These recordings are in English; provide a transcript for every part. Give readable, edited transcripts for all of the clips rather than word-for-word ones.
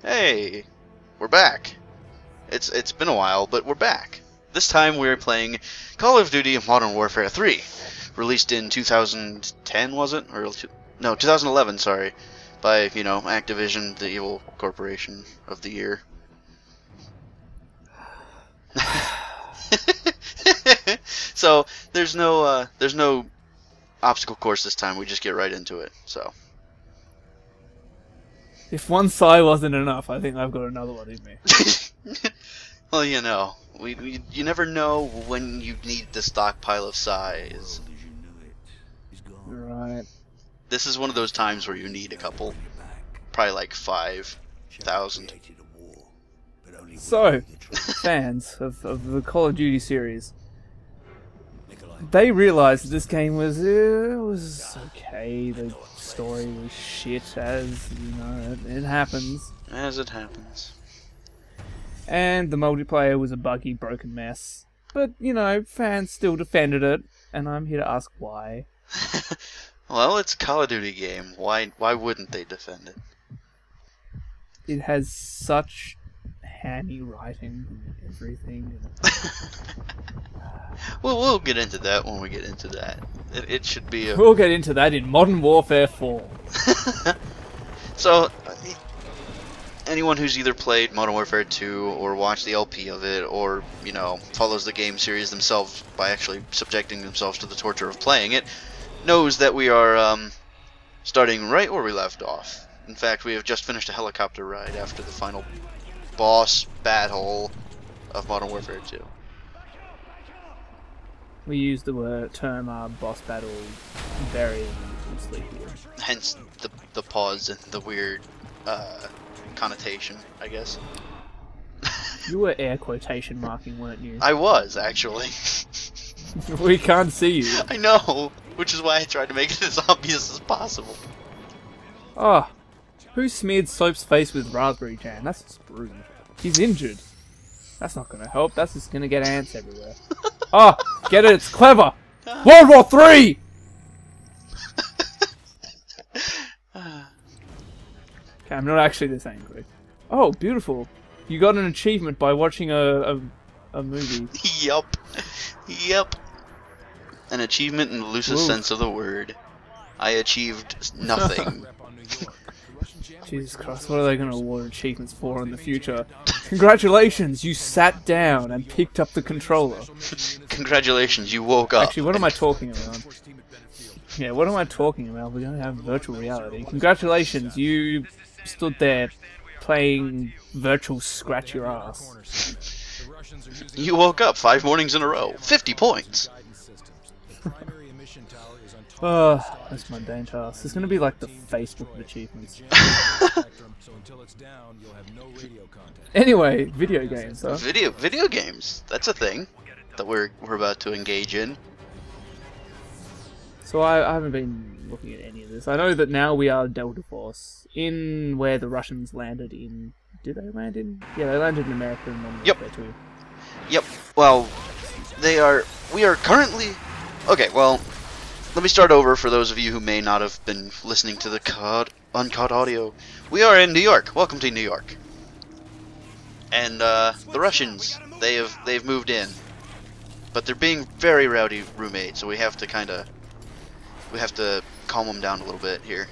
Hey, we're back. It's been a while, but we're back. This time we're playing Call of Duty Modern Warfare 3, released in 2010, was it? Or no, 2011, sorry, by, you know, Activision, the evil corporation of the year. So there's no obstacle course this time. We just get right into it. So if one sigh wasn't enough, I think I've got another one in me. well, you know, you never know when you need the stockpile of sighs. Right. This is one of those times where you need a couple, probably like 5,000. So, fans of the Call of Duty series, they realized that this game was okay. The story was shit, as you know, it happens. As it happens. And the multiplayer was a buggy, broken mess. But you know, fans still defended it, and I'm here to ask why. Well, it's a Call of Duty game. Why wouldn't they defend it? It has such hammy writing and everything. Well, we'll get into that when we get into that. It should be a... We'll get into that in Modern Warfare 4. So, anyone who's either played Modern Warfare 2 or watched the LP of it, or, you know, follows the game series themselves by actually subjecting themselves to the torture of playing it, knows that we are starting right where we left off. In fact, we have just finished a helicopter ride after the final boss battle of Modern Warfare 2. We use the term boss battle very loosely here. Hence the pause and the weird connotation, I guess. You were air quotation marking, weren't you? I was, actually. We can't see you. I know, which is why I tried to make it as obvious as possible. Oh, who smeared Soap's face with raspberry jam? That's just rude. He's injured. That's not gonna help. That's just gonna get ants everywhere. Oh, get it? It's clever. World War III. Okay, I'm not actually this angry. Oh, beautiful. You got an achievement by watching a movie. Yup. Yep. An achievement in the loosest sense of the word. I achieved nothing. Jesus Christ, what are they going to award achievements for in the future? Congratulations, you sat down and picked up the controller. Congratulations, you woke up. Actually, what am I talking about? Yeah, what am I talking about? We're going to have virtual reality. Congratulations, you stood there playing virtual scratch your ass. You woke up 5 mornings in a row. 50 points. Oh, that's mundane task. It's going to be like the Facebook of achievements. Anyway, video games, huh? Video games. That's a thing that we're about to engage in. So I haven't been looking at any of this. I know that now we are Delta Force, in where the Russians landed in... Did they land in? Yeah, they landed in America and then Yep. there too. Yep. Well, we are currently... Okay, well, let me start over for those of you who may not have been listening to the Uncut audio. We are in New York. Welcome to New York. And the Russians, they've moved in, but they're being very rowdy roommates, so we have to calm them down a little bit here.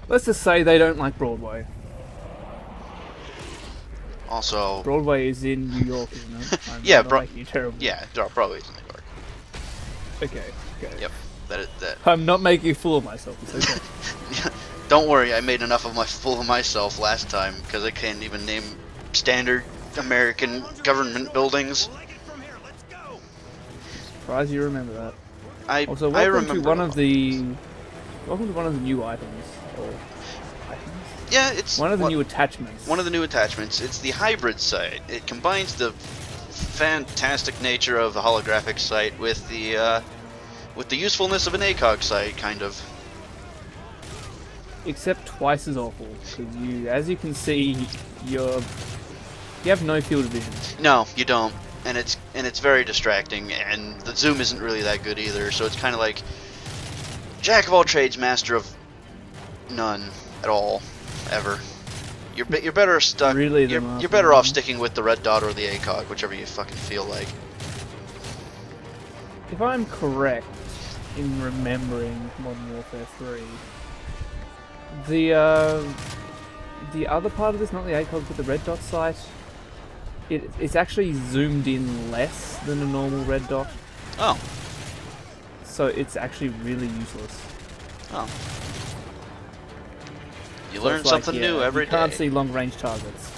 Let's just say they don't like Broadway. Also, Broadway is in New York, isn't it? yeah, you terrible. Yeah, Broadway's in New York. Okay. Yep. That. I'm not making a fool of myself. It's okay. Don't worry, I made enough of my fool of myself last time because I can't even name standard American government buildings. Surprised you remember that. Welcome to one of the new items. Yeah, it's one of the new attachments. One of the new attachments. It's the hybrid sight. It combines the fantastic nature of the holographic sight with the usefulness of an ACOG sight, kind of. Except twice as awful, because as you can see, you have no field of vision. No, you don't, and it's very distracting, and the zoom isn't really that good either. So it's kind of like jack of all trades, master of none at all, ever. you're better stuck. Really, You're better off sticking with the red dot or the ACOG, whichever you fucking feel like. If I'm correct in remembering Modern Warfare 3, the other part of this, not the ACOG but the red dot sight, it's actually zoomed in less than a normal red dot. Oh. So it's actually really useless. Oh. You learn something new every day. You can't see long-range targets.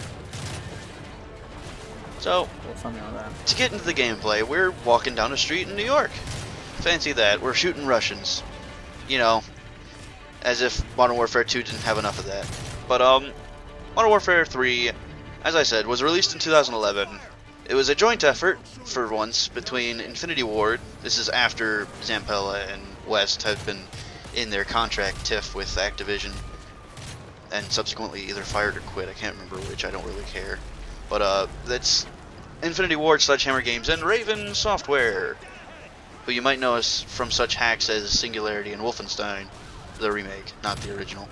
So, or something like that. To get into the gameplay, we're walking down a street in New York. Fancy that. We're shooting Russians. You know, as if Modern Warfare 2 didn't have enough of that. But, Modern Warfare 3, as I said, was released in 2011. It was a joint effort, for once, between Infinity Ward. This is after Zampella and West have been in their contract tiff with Activision, and subsequently either fired or quit. I can't remember which. I don't really care. But that's Infinity Ward, Sledgehammer Games, and Raven Software, who you might know us from such hacks as Singularity and Wolfenstein, the remake, not the original.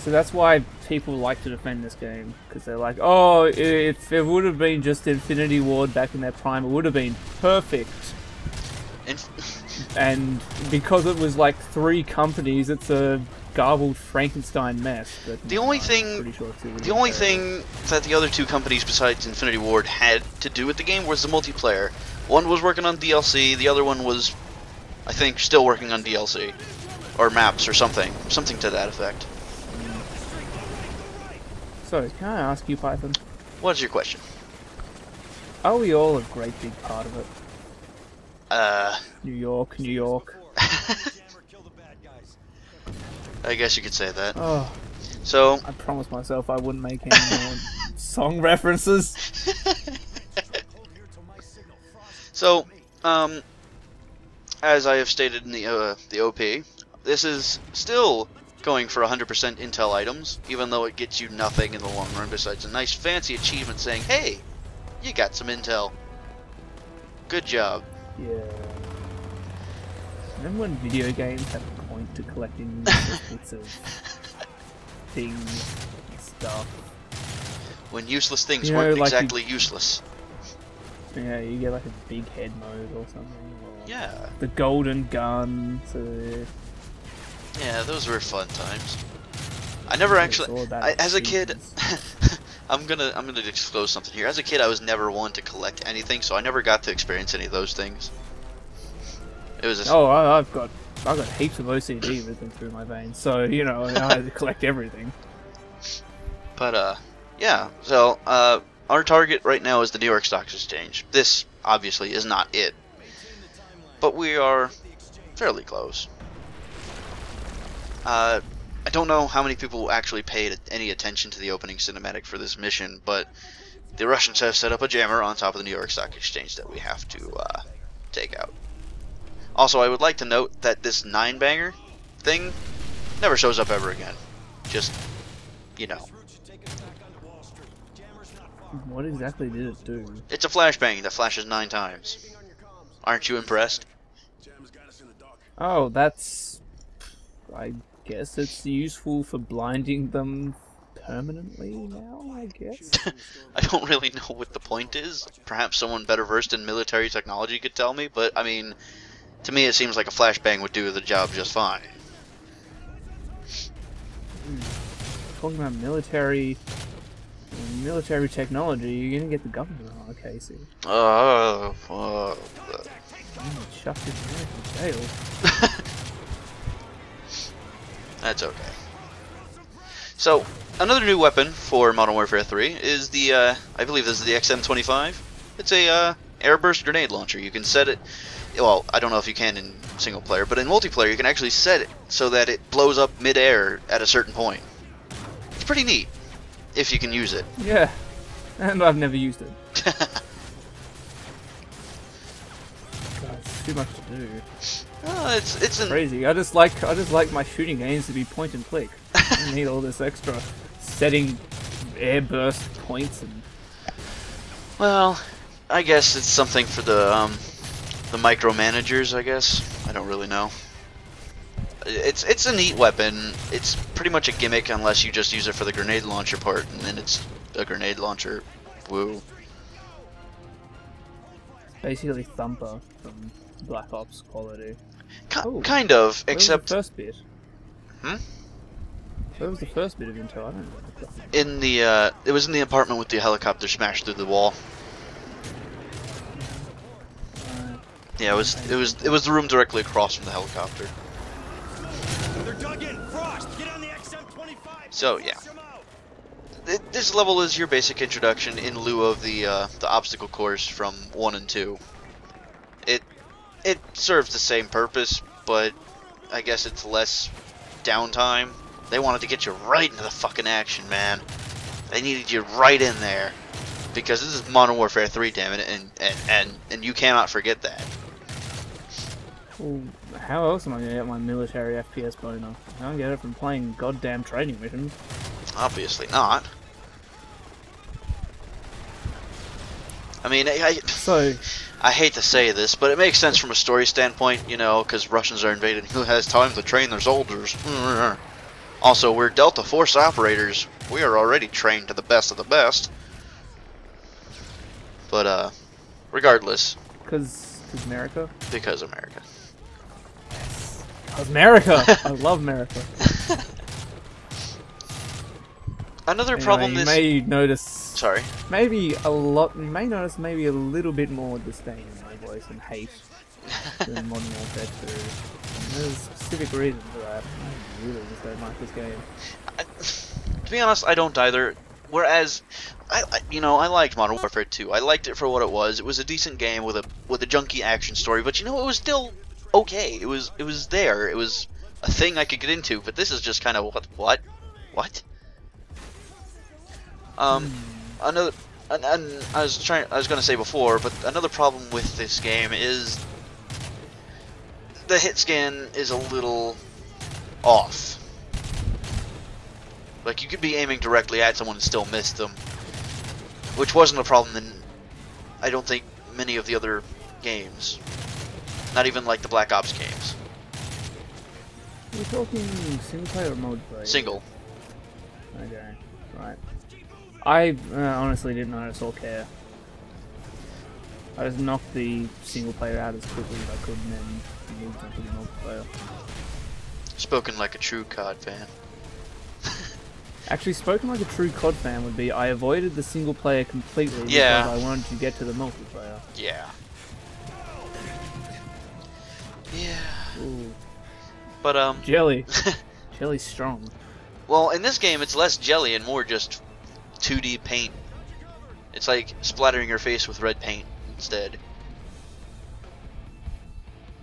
So that's why people like to defend this game, because they're like, oh, if it would have been just Infinity Ward back in their prime, it would have been perfect. And because it was like 3 companies, it's a garbled Frankenstein mess. But the only thing that the other 2 companies besides Infinity Ward had to do with the game was the multiplayer. One was working on DLC, the other one was, I think, still working on DLC or maps or something to that effect. So, can I ask you, Python? What's your question? Are we all a great big part of it? New York, New York. I guess you could say that. Oh. So I promised myself I wouldn't make any more song references. So, as I have stated in the OP, this is still going for 100% Intel items, even though it gets you nothing in the long run besides a nice fancy achievement saying, "Hey, you got some Intel. Good job." Yeah. Remember when video games had a point to collecting bits of things and stuff? When useless things weren't like exactly useless. Yeah, you get like a big head mode or something. Or yeah. The golden gun. So yeah, those were fun times. I never actually, as a kid, I'm gonna disclose something here. As a kid, I was never one to collect anything, so I never got to experience any of those things. It was just... I've got heaps of OCD rhythm through my veins, so you know I had to collect everything. But yeah. So our target right now is the New York Stock Exchange. This obviously is not it, but we are fairly close. I don't know how many people actually paid any attention to the opening cinematic for this mission, but the Russians have set up a jammer on top of the New York Stock Exchange that we have to take out. Also, I would like to note that this 9-banger thing never shows up ever again. Just, you know. What exactly did it do? It's a flashbang that flashes 9 times. Aren't you impressed? Oh, that's... I guess it's useful for blinding them permanently now, I guess? I don't really know what the point is. Perhaps someone better versed in military technology could tell me, but, I mean, to me it seems like a flashbang would do the job just fine. Talking about military technology, you're gonna get the government on a case here. Chucked his man in jail. That's okay. So, another new weapon for Modern Warfare 3 is the, I believe this is the XM25. It's a airburst grenade launcher. You can set it, well, I don't know if you can in single player, but in multiplayer you can actually set it so that it blows up mid-air at a certain point. It's pretty neat, if you can use it. Yeah, and I've never used it. God, it's too much to do. It's crazy. I just like my shooting games to be point and click. I don't need all this extra setting airburst points and. Well, I guess it's something for the micromanagers. I guess I don't really know. It's a neat weapon. It's pretty much a gimmick unless you just use it for the grenade launcher part, and then it's a grenade launcher. Woo. Basically Thumper from Black Ops quality. Kind of, Where except was the first bit? Hmm? Where was the first bit of intel? I don't know. in the it was in the apartment with the helicopter smashed through the wall. Yeah, it was the room directly across from the helicopter. They're dug in. Frost, get on the XM-25. So yeah, this level is your basic introduction in lieu of the obstacle course from 1 and 2. It serves the same purpose, but I guess it's less downtime. They wanted to get you right into the fucking action, man. They needed you right in there because this is Modern Warfare 3, damn it, and you cannot forget that. Well, how else am I gonna get my military FPS boner? I don't get it from playing goddamn training missions. Obviously not. I mean, I hate to say this, but it makes sense from a story standpoint, you know, because Russians are invading. Who has time to train their soldiers? Also, we're Delta Force operators. We are already trained to the best of the best. But, regardless. Because America? Because America. America! I love America. Another Anyway, problem you this... may notice... Sorry. Maybe a lot... You may notice maybe a little bit more disdain in my voice and hate than Modern Warfare 2. And there's a specific reason for that. I really just don't like this game. To be honest, I don't either. Whereas, I liked Modern Warfare 2. I liked it for what it was. It was a decent game with a junky action story, but you know, it was still okay. It was there. It was a thing I could get into. But this is just kind of what? Another, and I was gonna say before, but another problem with this game is the hit scan is a little off. Like, you could be aiming directly at someone and still miss them, which wasn't a problem in, I don't think, many of the other games. Not even like the Black Ops games. Are we talking single player or multiplayer? Single. Okay, right. I honestly didn't notice or care. I just knocked the single player out as quickly as I could and then moved on to the multiplayer. Spoken like a true COD fan. Actually, spoken like a true COD fan would be, I avoided the single player completely because I wanted to get to the multiplayer. Yeah. Yeah. Ooh. But, Jelly. Jelly's strong. Well, in this game, it's less jelly and more just 2D paint. It's like splattering your face with red paint instead.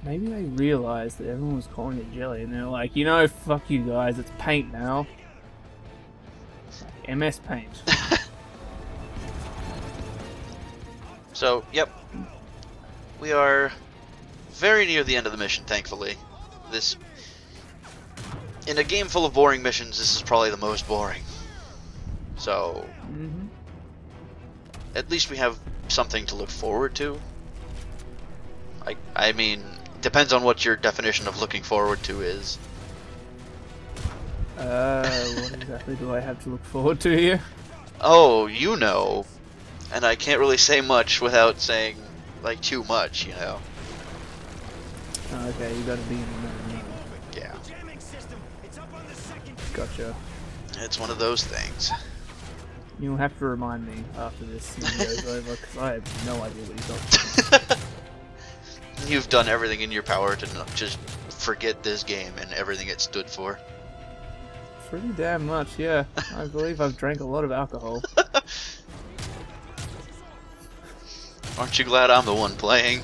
Maybe they realized that everyone was calling it jelly and they're like, you know, fuck you guys, it's paint now. Like MS Paint. So, yep. We are very near the end of the mission, thankfully. In a game full of boring missions, this is probably the most boring. So, at least we have something to look forward to. I mean, depends on what your definition of looking forward to is. What exactly do I have to look forward to here? Oh, you know. And I can't really say much without saying, like, too much, you know. Oh, okay, you gotta be in the know. Yeah. Gotcha. It's one of those things. You'll have to remind me after this video's over, because I have no idea what you're talking about. You've done everything in your power to not just forget this game and everything it stood for. Pretty damn much, yeah. I believe I've drank a lot of alcohol. Aren't you glad I'm the one playing?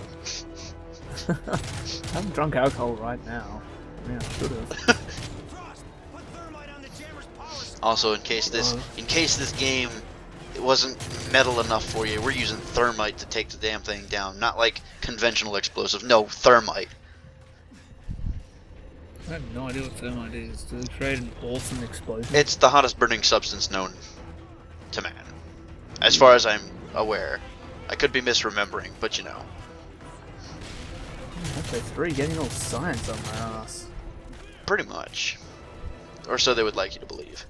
I'm drunk alcohol right now. I mean, I should have. Also, in case this game it wasn't metal enough for you, we're using thermite to take the damn thing down. Not like conventional explosive. No, thermite. I have no idea what thermite is. Do they create an awesome explosion? It's the hottest burning substance known to man, as far as I'm aware. I could be misremembering, but you know. Okay, 3 getting all science on my ass. pretty much. Or so they would like you to believe.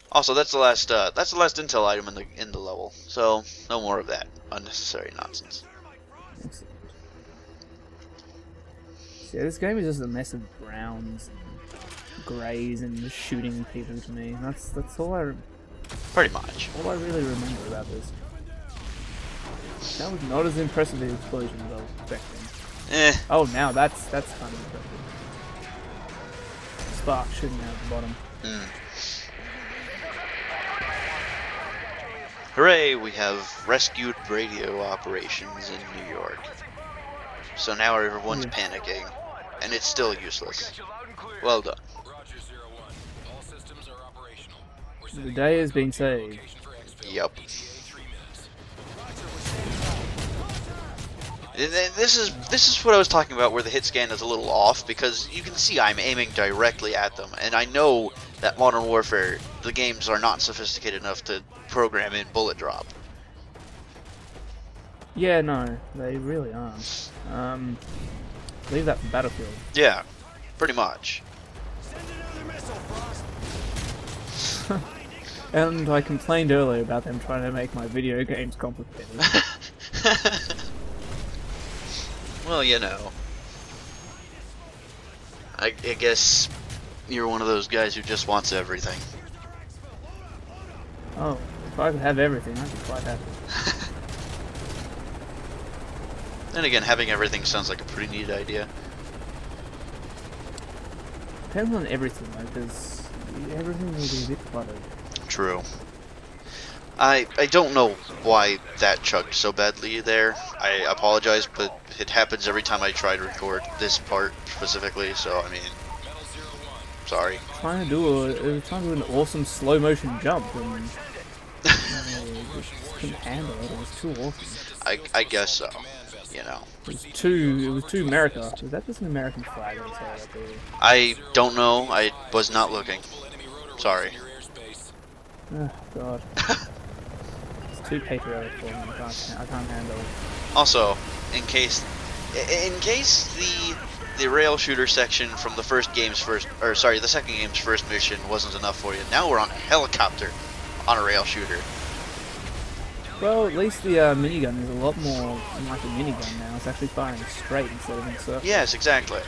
Also, that's the last intel item in the level. So no more of that unnecessary nonsense. Excellent. So, yeah, this game is just a mess of browns and greys and just shooting people to me. That's all Pretty much. all I really remember about this. That was not as impressive an explosion as I was expecting. Eh. Oh, now that's kind of impressive. Spark shooting out the bottom. Hooray! We have rescued radio operations in New York. So now everyone's panicking, and it's still useless. Well done. The day has been saved. Yep. This is what I was talking about, where the hit scan is a little off, because you can see I'm aiming directly at them, and I know that Modern Warfare, the games are not sophisticated enough to program in bullet drop. Yeah, no, they really aren't. Leave that for Battlefield. Yeah, pretty much. And I complained earlier about them trying to make my video games complicated. Well, you know. I guess you're one of those guys who just wants everything. Oh, if I could have everything, I'd be quite happy. Then again, having everything sounds like a pretty neat idea. Depends on everything, though, because everything will be a bit cluttered. True. I don't know why that chugged so badly there. I apologize, but it happens every time I try to record this part specifically, so I mean, sorry. Trying to do an awesome slow motion jump and just couldn't handle it. It was too awesome. I guess so. You know. It was too America. Was that just an American flag outside up there? I don't know. I was not looking. Sorry. Oh god. It's too patriotic for me. I can't handle it. Also, in case the rail shooter section from the second game's first mission wasn't enough for you, now we're on a helicopter on a rail shooter. Well, at least the minigun is a lot more like a minigun now. It's actually firing straight instead of in circles. Yes, exactly.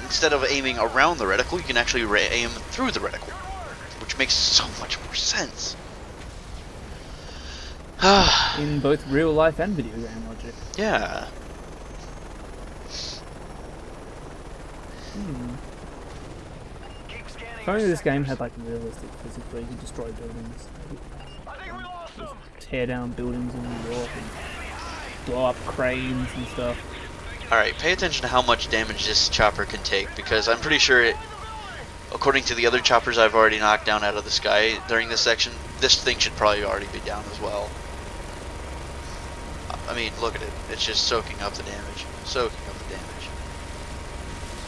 Instead of aiming around the reticle, you can actually aim through the reticle, which makes so much more sense. In both real life and video game logic. Yeah. If only this game had like realistic physics where you could destroy buildings. Just tear down buildings in New York and blow up cranes and stuff. Alright, pay attention to how much damage this chopper can take, because I'm pretty sure according to the other choppers I've already knocked down out of the sky during this section, this thing should probably already be down as well. I mean, look at it. It's just soaking up the damage. Soaking up the damage.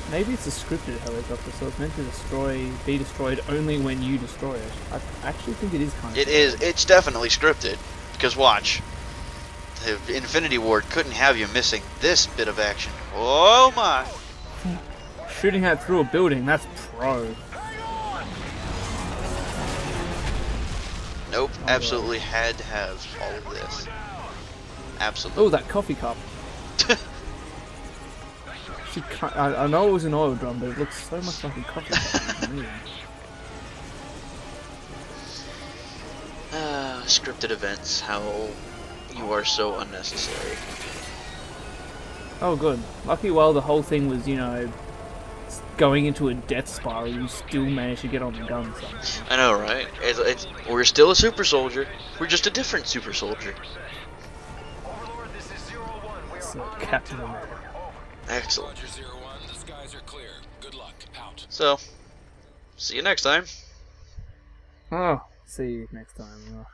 Maybe it's a scripted helicopter, so it's meant to be destroyed only when you destroy it. I actually think it is kind of... It is. It's definitely scripted. Because watch. The Infinity Ward couldn't have you missing this bit of action. Oh my! Shooting at through a building, that's pro. Nope, Oh, absolutely had to have all of this. Absolutely. Oh, that coffee cup. I know it was an oil drum, but it looks so much like a coffee cup. Scripted events, how you are so unnecessary. Oh, good. Lucky while the whole thing was, you know, going into a death spiral, you still managed to get on the gun somehow. I know, right? We're still a super soldier. We're just a different super soldier. So, Captain America. Excellent. So, see you next time. Oh, see you next time.